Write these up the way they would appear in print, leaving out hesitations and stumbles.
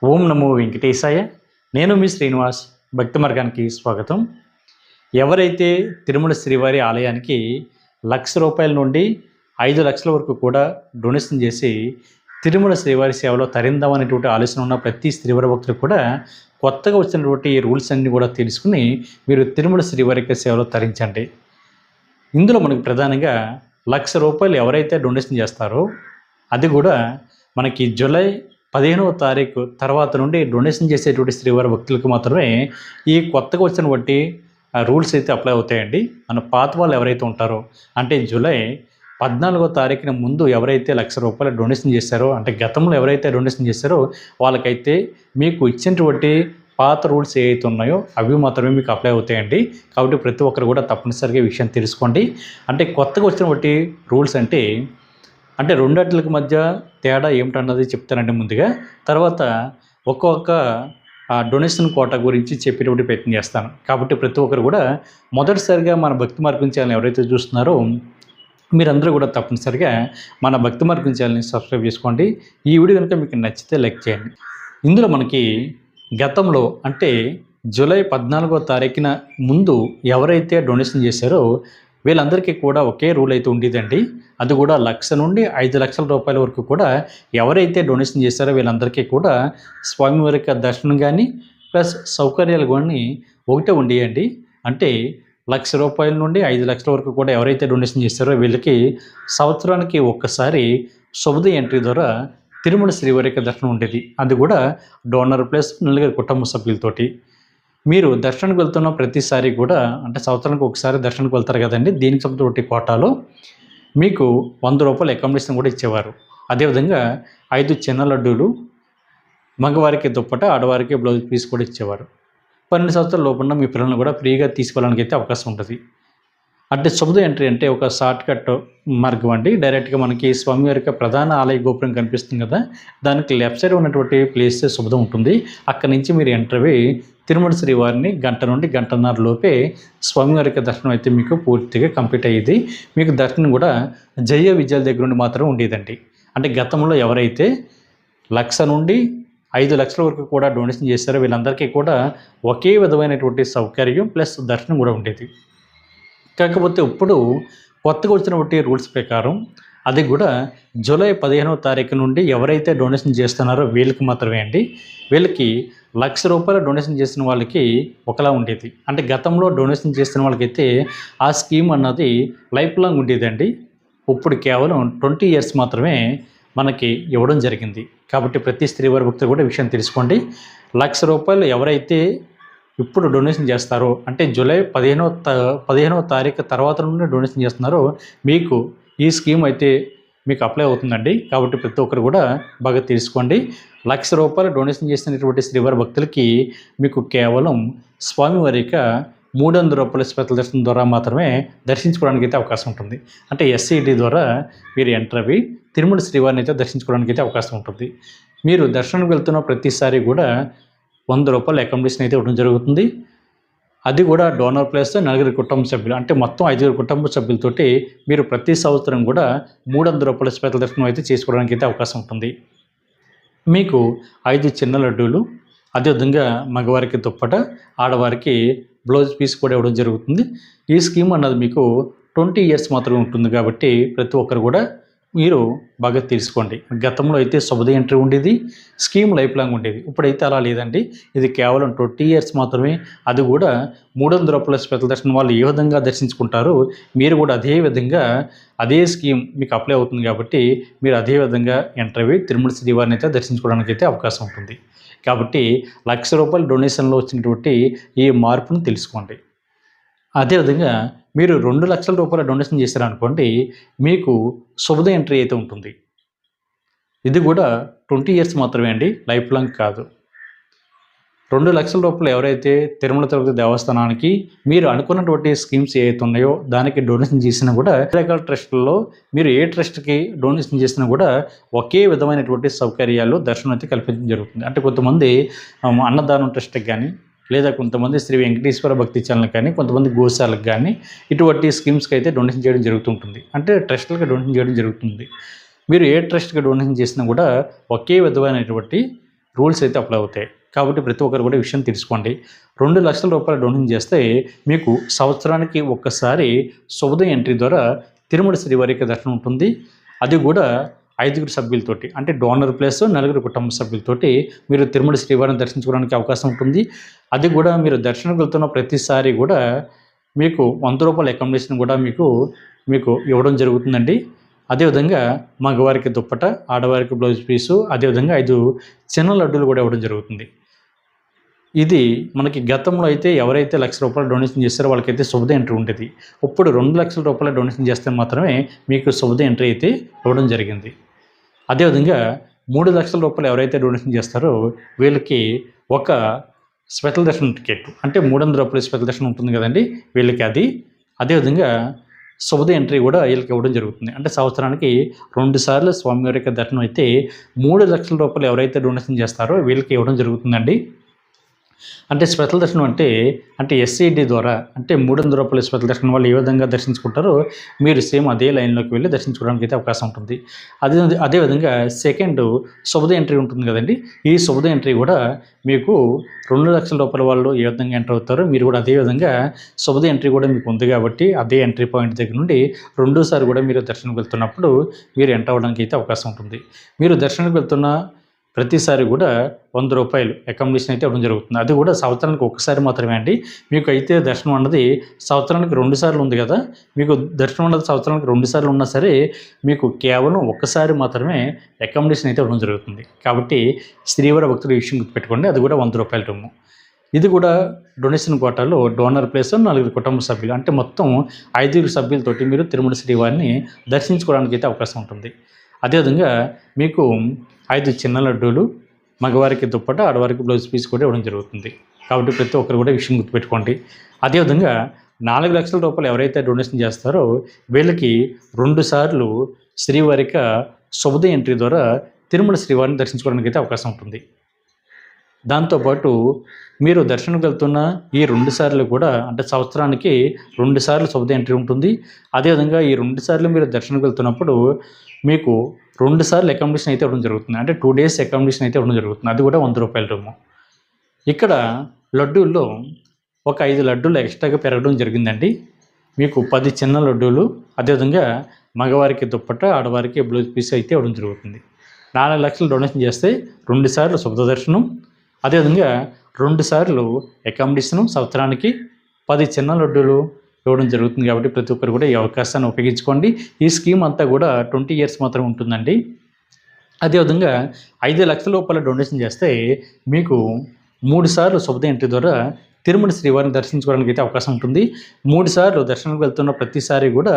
ఓం నమో వెంకటేశాయ. నేను మీ శ్రీనివాస్. భక్తి మార్గానికి స్వాగతం. ఎవరైతే తిరుమల శ్రీవారి ఆలయానికి ₹1,00,000 నుండి 5,00,000 వరకు కూడా డొనేషన్ చేసి తిరుమల శ్రీవారి సేవలో తరిందామనేటువంటి ఆలోచన ఉన్న ప్రతి శ్రీవారి భక్తులు కూడా కొత్తగా వచ్చినటువంటి ఈ రూల్స్ అన్నీ కూడా తెలుసుకుని మీరు తిరుమల శ్రీవారి సేవలో తరించండి. ఇందులో మనకు ప్రధానంగా ₹1,00,000 ఎవరైతే డొనేషన్ చేస్తారో అది కూడా మనకి జూలై 15వ తారీఖు తర్వాత నుండి డొనేషన్ చేసేటువంటి శ్రీవారి భక్తులకు మాత్రమే ఈ కొత్తగా వచ్చినటువంటి రూల్స్ అయితే అప్లై అవుతాయండి. మన పాత వాళ్ళు ఎవరైతే ఉంటారో అంటే జూలై 14వ తారీఖున ముందు ఎవరైతే ₹1,00,000 డొనేషన్ చేశారో అంటే గతంలో ఎవరైతే డొనేషన్ చేశారో వాళ్ళకైతే మీకు ఇచ్చినటువంటి పాత రూల్స్ ఏవైతే ఉన్నాయో అవి మాత్రమే మీకు అప్లై అవుతాయండి. కాబట్టి ప్రతి ఒక్కరు కూడా తప్పనిసరిగా ఈ విషయం తెలుసుకోండి. అంటే కొత్తగా వచ్చినటువంటి రూల్స్ అంటే రెండాటికి మధ్య తేడా ఏమిటన్నది చెప్తానండి ముందుగా. తర్వాత ఒక్కొక్క డొనేషన్ కోటా గురించి చెప్పేటువంటి ప్రయత్నం చేస్తాను. కాబట్టి ప్రతి ఒక్కరు కూడా మొదటిసారిగా మన భక్తి మార్గం ఛానల్ ఎవరైతే చూస్తున్నారో మీరందరూ కూడా తప్పనిసరిగా మన భక్తి మార్గం ఛానల్ని సబ్స్క్రైబ్ చేసుకోండి. ఈ వీడియో కనుక మీకు నచ్చితే లైక్ చేయండి. ఇందులో మనకి గతంలో అంటే జూలై 14వ తారీఖున ముందు ఎవరైతే డొనేషన్ చేశారో వీళ్ళందరికీ కూడా ఒకే రూల్ అయితే ఉండేదండి. అది కూడా ₹1,00,000 నుండి ₹5,00,000 వరకు కూడా ఎవరైతే డొనేషన్ చేశారో వీళ్ళందరికీ కూడా స్వామివారి యొక్క దర్శనం కానీ ప్లస్ సౌకర్యాలు కానీ ఒకటే ఉండేయండి. అంటే ₹1,00,000 నుండి ₹5,00,000 వరకు కూడా ఎవరైతే డొనేషన్ చేశారో వీళ్ళకి సంవత్సరానికి ఒక్కసారి శుభోదయ ఎంట్రీ ద్వారా తిరుమల శ్రీవారి యొక్క దర్శనం ఉండేది. అది కూడా డోనర్ ప్లస్ నలుగురు కుటుంబ సభ్యులతోటి. మీరు దర్శనానికి వెళ్తున్న ప్రతిసారి కూడా అంటే సంవత్సరానికి ఒకసారి దర్శనానికి వెళ్తారు కదండి. దీనికి సంబంధించిన కోటాలో మీకు ₹100 అకామిడేషన్ కూడా ఇచ్చేవారు. అదేవిధంగా 5 చిన్న లడ్డూలు, మగవారికి దుప్పట, ఆడవారికి బ్లౌజ్ పీస్ కూడా ఇచ్చేవారు. 12 సంవత్సరాల లోపున్న మీ పిల్లలను కూడా ఫ్రీగా తీసుకోవడానికి అయితే అవకాశం ఉంటుంది. అంటే శుభోదయ ఎంట్రీ అంటే ఒక షార్ట్ కట్ మార్గం అండి. డైరెక్ట్గా మనకి స్వామివారి యొక్క ప్రధాన ఆలయ గోపురం కనిపిస్తుంది కదా, దానికి లెఫ్ట్ సైడ్ ఉన్నటువంటి ప్లేస్ శుభోదయం ఉంటుంది. అక్కడి నుంచి మీరు ఎంటర్ అయ్యి తిరుమల శ్రీవారిని గంట నుండి గంటన్నర లోపే స్వామివారి యొక్క దర్శనం అయితే మీకు పూర్తిగా కంప్లీట్ అయ్యేది. మీకు దర్శనం కూడా జయ విజయాల దగ్గర నుండి మాత్రం ఉండేదండి. అంటే గతంలో ఎవరైతే 1,00,000 నుండి 5,00,000 వరకు కూడా డొనేషన్ చేశారో వీళ్ళందరికీ కూడా ఒకే విధమైనటువంటి సౌకర్యం ప్లస్ దర్శనం కూడా ఉండేది. కాకపోతే ఇప్పుడు కొత్తగా వచ్చినటువంటి రూల్స్ ప్రకారం అది కూడా జూలై 15వ తారీఖు నుండి ఎవరైతే డొనేషన్ చేస్తున్నారో వీళ్ళకి మాత్రమే అండి. వీళ్ళకి ₹1,00,000 డొనేషన్ చేసిన వాళ్ళకి ఒకలా ఉండేది. అంటే గతంలో డొనేషన్ చేసిన వాళ్ళకైతే ఆ స్కీమ్ అన్నది లైఫ్ లాంగ్ ఉండేదండి. ఇప్పుడు కేవలం 20 ఇయర్స్ మాత్రమే మనకి ఇవ్వడం జరిగింది. కాబట్టి ప్రతి శ్రీవారి భక్తులు కూడా విషయం తెలుసుకోండి. ₹1,00,000 ఎవరైతే ఇప్పుడు డొనేషన్ చేస్తారో అంటే జూలై 15వ తారీఖు తర్వాత నుండి డొనేషన్ చేస్తున్నారో మీకు ఈ స్కీమ్ అయితే మీకు అప్లై అవుతుందండి. కాబట్టి ప్రతి ఒక్కరు కూడా బాగా తెలుసుకోండి. ₹1,00,000 డొనేషన్ చేసినటువంటి శ్రీవారి భక్తులకి మీకు కేవలం స్వామివారి యొక్క ₹300 స్పెషల్ దర్శనం ద్వారా మాత్రమే దర్శించుకోవడానికి అయితే అవకాశం ఉంటుంది. అంటే ఎస్సీటీ ద్వారా మీరు ఎంటర్ అవి తిరుమల శ్రీవారిని అయితే దర్శించుకోవడానికి అయితే అవకాశం ఉంటుంది. మీరు దర్శనానికి వెళ్తున్న ప్రతిసారి కూడా ₹100 అకామిడేషన్ అయితే ఇవ్వడం జరుగుతుంది. అది కూడా డోనర్ ప్లస్ నలుగురు కుటుంబ సభ్యులు అంటే మొత్తం 5 కుటుంబ సభ్యులతోటి మీరు ప్రతి సంవత్సరం కూడా ₹300 స్పెషల్ దర్శనం అయితే చేసుకోవడానికి అయితే అవకాశం ఉంటుంది. మీకు 5 చిన్న లడ్డూలు, అదేవిధంగా మగవారికి దుప్పట, ఆడవారికి బ్లౌజ్ పీస్ కూడా ఇవ్వడం జరుగుతుంది. ఈ స్కీమ్ అన్నది మీకు 20 ఇయర్స్ మాత్రమే ఉంటుంది. కాబట్టి ప్రతి ఒక్కరు కూడా మీరు బాగా తెలుసుకోండి. గతంలో అయితే శుభోదయ ఎంట్రీ ఉండేది, స్కీమ్ లైఫ్ లాంగ్ ఉండేది. ఇప్పుడైతే అలా లేదండి. ఇది కేవలం 20 ఇయర్స్ మాత్రమే. అది కూడా ₹300 స్పెషల్ దర్శనం వాళ్ళు ఏ విధంగా దర్శించుకుంటారో మీరు కూడా అదే విధంగా అదే స్కీమ్ మీకు అప్లై అవుతుంది. కాబట్టి మీరు అదే విధంగా ఎంటర్ అయ్యి తిరుమల శ్రీవారిని అయితే దర్శించుకోవడానికి అయితే అవకాశం ఉంటుంది. కాబట్టి ₹1,00,000 డొనేషన్లో వచ్చినటువంటి ఈ మార్పును తెలుసుకోండి. అదేవిధంగా మీరు ₹2,00,000 డొనేషన్ చేశారనుకోండి మీకు శుభోదయ ఎంట్రీ అయితే ఉంటుంది. ఇది కూడా 20 ఇయర్స్ మాత్రమే అండి, లైఫ్ లాంగ్ కాదు. ₹2,00,000 ఎవరైతే తిరుమల తిరుపతి దేవస్థానానికి మీరు అనుకున్నటువంటి స్కీమ్స్ ఏవైతే ఉన్నాయో దానికి డొనేషన్ చేసినా కూడా రకరకాల ట్రస్టుల్లో మీరు ఏ ట్రస్ట్కి డొనేషన్ చేసినా కూడా ఒకే విధమైనటువంటి సౌకర్యాలు దర్శనం అయితే కల్పించడం జరుగుతుంది. అంటే కొంతమంది అన్నదానం ట్రస్ట్కి కానీ లేదా కొంతమంది శ్రీ వెంకటేశ్వర భక్తి ఛానల్ కానీ కొంతమంది గోశాలకు కానీ ఇటువంటి స్కీమ్స్కి అయితే డొనేషన్ చేయడం జరుగుతుంటుంది. అంటే ట్రస్టులకు డొనేషన్ చేయడం జరుగుతుంది. మీరు ఏ ట్రస్ట్కి డొనేషన్ చేసినా కూడా ఒకే విధమైనటువంటి రూల్స్ అయితే అప్లై అవుతాయి. కాబట్టి ప్రతి ఒక్కరు కూడా ఈ విషయం తెలుసుకోండి. 2,00,000 రూపాయలు డొనేషన్ చేస్తే మీకు సంవత్సరానికి ఒక్కసారి శుభోదయం ఎంట్రీ ద్వారా తిరుమల శ్రీవారి యొక్క దర్శనం ఉంటుంది. అది కూడా 5గురు సభ్యులతోటి, అంటే డోనర్ ప్లస్ 4 కుటుంబ సభ్యులతోటి మీరు తిరుమల శ్రీవారిని దర్శించుకోవడానికి అవకాశం ఉంటుంది. అది కూడా మీరు దర్శనంకి వెళ్తున్న ప్రతిసారి కూడా మీకు ₹100 అకామిడేషన్ కూడా మీకు ఇవ్వడం జరుగుతుందండి. అదేవిధంగా మగవారికి దుప్పట, ఆడవారికి బ్లౌజ్ పీసు, అదేవిధంగా 5 చిన్న లడ్డూలు కూడా ఇవ్వడం జరుగుతుంది. ఇది మనకి గతంలో అయితే ఎవరైతే ₹1,00,000 డొనేషన్ చేస్తారో వాళ్ళకైతే శుభోదయం ఎంట్రీ ఉండేది. ఇప్పుడు ₹2,00,000 డొనేషన్ చేస్తే మాత్రమే మీకు శుభోదయం ఎంట్రీ అయితే ఇవ్వడం జరిగింది. అదేవిధంగా ₹3,00,000 ఎవరైతే డొనేషన్ చేస్తారో వీళ్ళకి ఒక స్పెషల్ దర్శనం టికెట్, అంటే ₹300 స్పెషల్ దర్శనం ఉంటుంది కదండి, వీళ్ళకి అది. అదేవిధంగా శుభోదయం ఎంట్రీ కూడా వీళ్ళకి ఇవ్వడం జరుగుతుంది. అంటే సంవత్సరానికి 2 సార్లు స్వామివారి యొక్క దర్శనం అయితే ₹3,00,000 ఎవరైతే డొనేషన్ చేస్తారో వీళ్ళకి ఇవ్వడం జరుగుతుందండి. అంటే స్పెషల్ దర్శనం అంటే ఎస్సీడీ ద్వారా, అంటే ₹300 స్పెషల్ దర్శనం వాళ్ళు ఏ విధంగా దర్శించుకుంటారో మీరు సేమ్ అదే లైన్లోకి వెళ్ళి దర్శించుకోవడానికి అయితే అవకాశం ఉంటుంది. అదేవిధంగా సెకండ్ శుభోదయం ఎంట్రీ ఉంటుంది కదండి, ఈ శుభోదయం ఎంట్రీ కూడా మీకు ₹2,00,000 వాళ్ళు ఏ విధంగా ఎంటర్ అవుతారో మీరు కూడా అదే విధంగా శుభోదయం ఎంట్రీ కూడా మీకు ఉంది కాబట్టి అదే ఎంట్రీ పాయింట్ దగ్గర నుండి రెండోసారి కూడా మీరు దర్శనంకి వెళ్తున్నప్పుడు మీరు ఎంటర్ అవ్వడానికి అయితే అవకాశం ఉంటుంది. మీరు దర్శనానికి వెళ్తున్న ప్రతిసారి కూడా ₹100 అకామిడేషన్ అయితే ఇవ్వడం జరుగుతుంది. అది కూడా సంవత్సరానికి ఒక్కసారి మాత్రమే అండి. మీకు అయితే దర్శనం అన్నది సంవత్సరానికి 2 సార్లు ఉంది కదా, మీకు దర్శనం అన్నది సంవత్సరానికి 2 సార్లు ఉన్నా సరే మీకు కేవలం ఒక్కసారి మాత్రమే అకామిడేషన్ అయితే ఇవ్వడం జరుగుతుంది. కాబట్టి శ్రీవారి భక్తులు ఈ విషయం గుర్తుపెట్టుకోండి. అది కూడా ₹100 రూము. ఇది కూడా డొనేషన్ కోటాలో డోనర్ ప్లేస్ 4 కుటుంబ సభ్యులు, అంటే మొత్తం 5 సభ్యులతోటి మీరు తిరుమల శ్రీవారిని దర్శించుకోవడానికి అయితే అవకాశం ఉంటుంది. అదేవిధంగా మీకు 5 చిన్న లడ్డూలు, మగవారికి దుప్పట, ఆడవారికి బ్లౌజ్ పీస్ కూడా ఇవ్వడం జరుగుతుంది. కాబట్టి ప్రతి ఒక్కరు కూడా ఈ విషయం గుర్తుపెట్టుకోండి. అదేవిధంగా ₹4,00,000 ఎవరైతే డొనేషన్ చేస్తారో వీళ్ళకి 2 సార్లు శ్రీవారిక శుభోదయం ఎంట్రీ ద్వారా తిరుమల శ్రీవారిని దర్శించుకోవడానికి అయితే అవకాశం ఉంటుంది. దాంతోపాటు మీరు దర్శనంకి వెళ్తున్న ఈ 2 సార్లు కూడా, అంటే సంవత్సరానికి 2 సార్లు శుభోదయం ఎంట్రీ ఉంటుంది. అదేవిధంగా ఈ 2 సార్లు మీరు దర్శనంకి వెళ్తున్నప్పుడు మీకు 2 సార్లు అకామిడేషన్ అయితే ఇవ్వడం జరుగుతుంది. అంటే 2 డేస్ అకామిడేషన్ అయితే ఇవ్వడం జరుగుతుంది. అది కూడా ₹100 రూము. ఇక్కడ లడ్డూల్లో ఒక 5 లడ్డూలు ఎక్స్ట్రాగా పెరగడం జరిగిందండి. మీకు 10 చిన్న లడ్డూలు, అదేవిధంగా మగవారికి దుప్పట, ఆడవారికి బ్లౌజ్ పీస్ అయితే ఇవ్వడం జరుగుతుంది. 4,00,000 డొనేషన్ చేస్తే 2 సార్లు శుభ దర్శనం, అదేవిధంగా 2 సార్లు అకామిడేషను, సంవత్సరానికి 10 చిన్న లడ్డూలు ఇవ్వడం జరుగుతుంది. కాబట్టి ప్రతి ఒక్కరు కూడా ఈ అవకాశాన్ని ఉపయోగించుకోండి. ఈ స్కీమ్ అంతా కూడా 20 ఇయర్స్ మాత్రమే ఉంటుందండి. అదేవిధంగా ₹5,00,000 డొనేషన్ చేస్తే మీకు 3 సార్లు శుభోదయం ఎంట్రీ ద్వారా తిరుమల శ్రీవారిని దర్శించుకోవడానికి అయితే అవకాశం ఉంటుంది. 3 సార్లు దర్శనానికి వెళ్తున్న ప్రతిసారి కూడా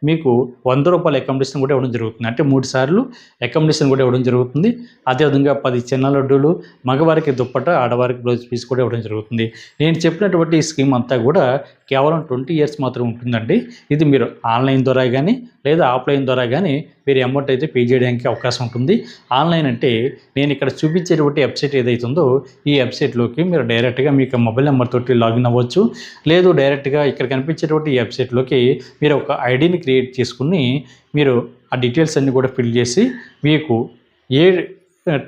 మీకు ₹100 అకామిడేషన్ కూడా ఇవ్వడం జరుగుతుంది. అంటే 3 సార్లు అకామిడేషన్ కూడా ఇవ్వడం జరుగుతుంది. అదేవిధంగా 10 చిన్న లడ్డూలు, మగవారికి దుప్పట, ఆడవారికి బ్లౌజ్ పీస్ కూడా ఇవ్వడం జరుగుతుంది. నేను చెప్పినటువంటి ఈ స్కీమ్ అంతా కూడా కేవలం 20 ఇయర్స్ మాత్రం ఉంటుందండి. ఇది మీరు ఆన్లైన్ ద్వారా కానీ లేదా ఆఫ్లైన్ ద్వారా కానీ మీరు అమౌంట్ అయితే పే చేయడానికి అవకాశం ఉంటుంది. ఆన్లైన్ అంటే నేను ఇక్కడ చూపించేటువంటి వెబ్సైట్ ఏదైతే ఉందో ఈ వెబ్సైట్లోకి మీరు డైరెక్ట్గా మీకు మొబైల్ నెంబర్ తోటి లాగిన్ అవ్వచ్చు. లేదు డైరెక్ట్గా ఇక్కడ కనిపించేటువంటి ఈ వెబ్సైట్లోకి మీరు ఒక ఐడిని క్రియేట్ చేసుకుని మీరు ఆ డీటెయిల్స్ అన్నీ కూడా ఫిల్ చేసి మీకు ఏ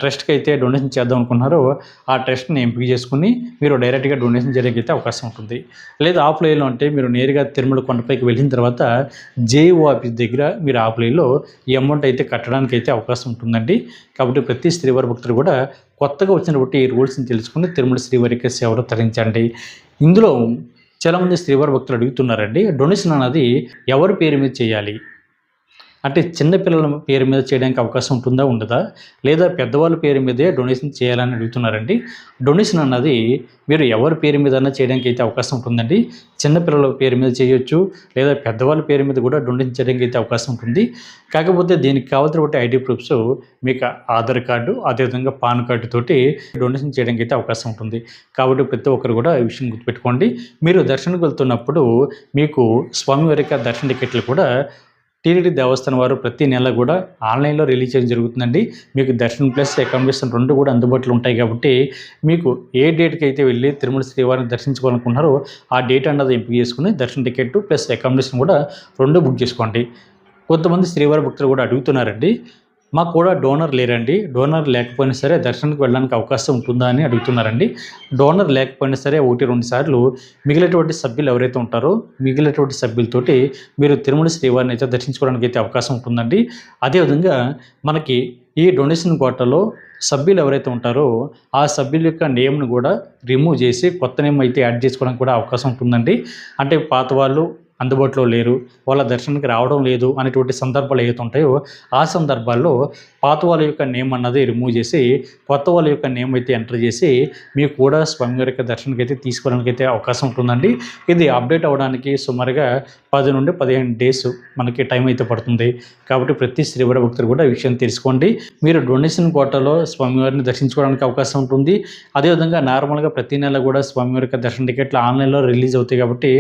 ట్రస్ట్కి అయితే డొనేషన్ చేద్దాం అనుకున్నారో ఆ ట్రస్ట్ని ఎంపిక చేసుకుని మీరు డైరెక్ట్గా డొనేషన్ చేయడానికి అవకాశం ఉంటుంది. లేదా ఆఫ్లైన్లో అంటే మీరు నేరుగా తిరుమల కొండపైకి వెళ్ళిన తర్వాత జేఈఓ ఆఫీస్ దగ్గర మీరు ఆఫ్లైన్లో ఈ అమౌంట్ అయితే కట్టడానికి అయితే అవకాశం ఉంటుందండి. కాబట్టి ప్రతి శ్రీవారి భక్తులు కూడా కొత్తగా వచ్చినటువంటి ఈ రూల్స్ని తెలుసుకుని తిరుమల శ్రీవారికి సేవలు తరించండి. ఇందులో చాలామంది శ్రీవారి భక్తులు అడుగుతున్నారండి, డొనేషన్ అన్నది ఎవరి పేరు మీద చేయాలి, అంటే చిన్నపిల్లల పేరు మీద చేయడానికి అవకాశం ఉంటుందా ఉండదా, లేదా పెద్దవాళ్ళ పేరు మీదే డొనేషన్ చేయాలని అడుగుతున్నారండి. డొనేషన్ అన్నది మీరు ఎవరి పేరు మీద చేయడానికి అయితే అవకాశం ఉంటుందండి. చిన్నపిల్లల పేరు మీద చేయొచ్చు, లేదా పెద్దవాళ్ళ పేరు మీద కూడా డొనేషన్ చేయడానికి అయితే అవకాశం ఉంటుంది. కాకపోతే దీనికి కావాల్సినటువంటి ఐడి ప్రూఫ్స్ మీకు ఆధార్ కార్డు, అదేవిధంగా పాన్ కార్డు తోటి డొనేషన్ చేయడానికి అయితే అవకాశం ఉంటుంది. కాబట్టి ప్రతి ఒక్కరు కూడా ఈ విషయం గుర్తుపెట్టుకోండి. మీరు దర్శనకు వెళ్తున్నప్పుడు మీకు స్వామివారి దర్శన టికెట్లు కూడా టీటీడీ దేవస్థానం వారు ప్రతి నెల కూడా ఆన్లైన్లో రిలీజ్ చేయడం జరుగుతుందండి. మీకు దర్శనం ప్లస్ అకామిడేషన్ 2 కూడా అందుబాటులో ఉంటాయి. కాబట్టి మీకు ఏ డేట్కి అయితే వెళ్ళి తిరుమల శ్రీవారిని దర్శించుకోవాలనుకుంటున్నారో ఆ డేట్ అన్నది ఎంపిక చేసుకుని దర్శన టికెట్ ప్లస్ అకామిడేషన్ కూడా 2 బుక్ చేసుకోండి. కొంతమంది శ్రీవారి భక్తులు కూడా అడుగుతున్నారండి, మాకు కూడా డోనర్ లేరండి. డోనర్ లేకపోయినా సరే దర్శనానికి వెళ్ళడానికి అవకాశం ఉంటుందా అని అడుగుతున్నారండి. డోనర్ లేకపోయినా సరే 1-2 సార్లు మిగిలినటువంటి సభ్యులు ఎవరైతే ఉంటారో మిగిలినటువంటి సభ్యులతోటి మీరు తిరుమల శ్రీవారిని అయితే దర్శించుకోవడానికి అయితే అవకాశం ఉంటుందండి. అదేవిధంగా మనకి ఈ డొనేషన్ కోటాలో సభ్యులు ఎవరైతే ఉంటారో ఆ సభ్యుల యొక్క నేమ్ను కూడా రిమూవ్ చేసి కొత్త నేమ్ అయితే యాడ్ చేసుకోవడానికి కూడా అవకాశం ఉంటుందండి. అంటే పాత వాళ్ళు అందుబాటులో లేరు, వాళ్ళ దర్శనానికి రావడం లేదు అనేటువంటి సందర్భాలు ఏవైతే ఉంటాయో ఆ సందర్భాల్లో పాత వాళ్ళ యొక్క నేమ్ అన్నది రిమూవ్ చేసి కొత్త వాళ్ళ యొక్క నేమ్ అయితే ఎంటర్ చేసి మీకు కూడా స్వామివారి యొక్క దర్శనానికి అయితే తీసుకోవడానికి అయితే అవకాశం ఉంటుందండి. ఇది అప్డేట్ అవ్వడానికి సుమారుగా 10 నుండి 15 డేస్ మనకి టైం అయితే పడుతుంది. కాబట్టి ప్రతి శ్రీవారి భక్తులు కూడా ఈ విషయం తెలుసుకోండి. మీరు డొనేషన్ కోటాలో స్వామివారిని దర్శించుకోవడానికి అవకాశం ఉంటుంది. అదేవిధంగా నార్మల్గా ప్రతి నెల కూడా స్వామివారి యొక్క దర్శన టికెట్లు ఆన్లైన్లో రిలీజ్ అవుతాయి కాబట్టి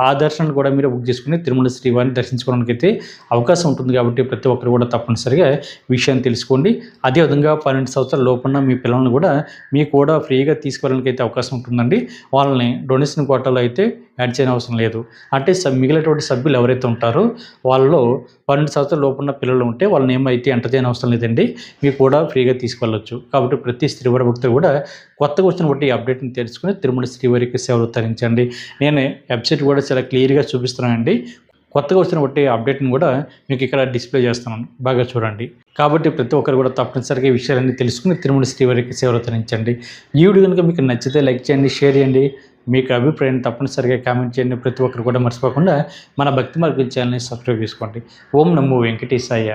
ఆ దర్శనం కూడా మీరు బుక్ చేసుకుని తిరుమల శ్రీవారిని దర్శించుకోవడానికి అయితే అవకాశం ఉంటుంది. కాబట్టి ప్రతి ఒక్కరు కూడా తప్పనిసరిగా విషయాన్ని తెలుసుకోండి. అదేవిధంగా 12 సంవత్సరాల లోపున్న మీ పిల్లల్ని కూడా మీకు కూడా ఫ్రీగా తీసుకువెళ్ళడానికి అయితే అవకాశం ఉంటుందండి. వాళ్ళని డొనేషన్ కోటాలో అయితే యాడ్ చేయని అవసరం లేదు. అంటే మిగిలినటువంటి సభ్యులు ఎవరైతే ఉంటారో వాళ్ళలో 12 సంవత్సరాల లోపున్న పిల్లలు ఉంటే వాళ్ళని ఏమైతే ఎంటర్ చేయని అవసరం లేదండి. మీకు కూడా ఫ్రీగా తీసుకెళ్ళొచ్చు. కాబట్టి ప్రతి శ్రీవారి భక్తులు కూడా కొత్తగా వచ్చినటువంటి అప్డేట్ని తెలుసుకుని తిరుమల శ్రీవారికి సేవలు తరించండి. నేను వెబ్సైట్ కూడా చాలా క్లియర్గా చూపిస్తున్నానండి. కొత్తగా వచ్చినటువంటి అప్డేట్ని కూడా మీకు ఇక్కడ డిస్ప్లే చేస్తున్నాను, బాగా చూడండి. కాబట్టి ప్రతి ఒక్కరు కూడా తప్పనిసరిగా ఈ విషయాలన్నీ తెలుసుకుని తిరుమల శ్రీవారికి సేవలు తరించండి. ఈ వీడియో కనుక మీకు నచ్చితే లైక్ చేయండి, షేర్ చేయండి. మీకు అభిప్రాయాన్ని తప్పనిసరిగా కామెంట్ చేయండి. ప్రతి ఒక్కరు కూడా మర్చిపోకుండా మన భక్తి మార్గం ఛానల్ని సబ్స్క్రైబ్ చేసుకోండి. ఓం నమో వెంకటేశాయ.